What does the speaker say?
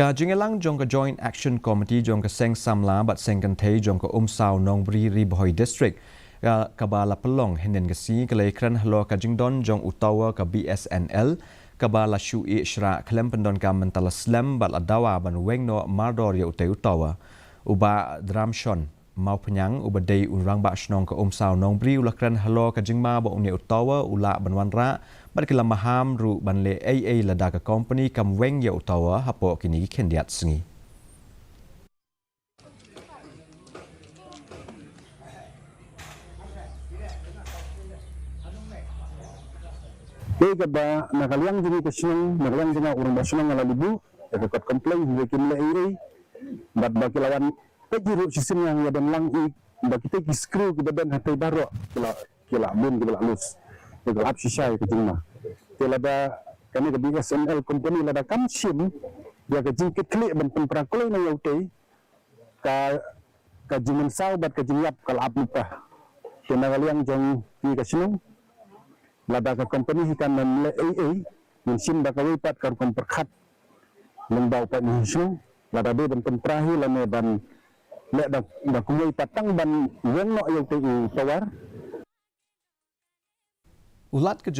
Ka Jingieh jong ka Joint Action Committee jong ka Seng Samla bat Seng Kantei jong ka Sao Nongpyniaid Bohoi District ka bala pelong henden ka si ka lekran Halor ka Jingdon jong utawa ka Bsnl ka bala Shui Shrah klem pendon ka mentala slam bat la Dawa ban wengno mardor ya utawa uba dramshon mau penyang uba dei unrang ba Shnong ka Sao Nongpyniaid ulakran Halor ka Jingma ba unia utawa ula ban wanra bat kila maham ru ban le AA lada ka company kam weng ya utawa hapo kini kendiat sengi. Ba nakaliang jini ke Shnong, nakaliang jina urang ba Shnong ala libu, dekat komplain bikin le iri, bat baki lawan pejiru sistem yang ya dan lang i, baki te skru ke badan hatai baro, kila bun kila lus, kila hap shisha ke jingma. Kila da kami ke Bsnl company lada kamsim, dia ke jingkit klik ban penprakul na yaute, ka jingan sau bat ke jingiap kala ap lupa. Kena nakaliang jong ke Shnong. Lada ka company hikan nan le AA minsin da ka wipat kar kon perkhat lembau pa ni Shnong lada be ban pentrahi lane ban le da kumui patang ban wengno yote tawar Ulat ke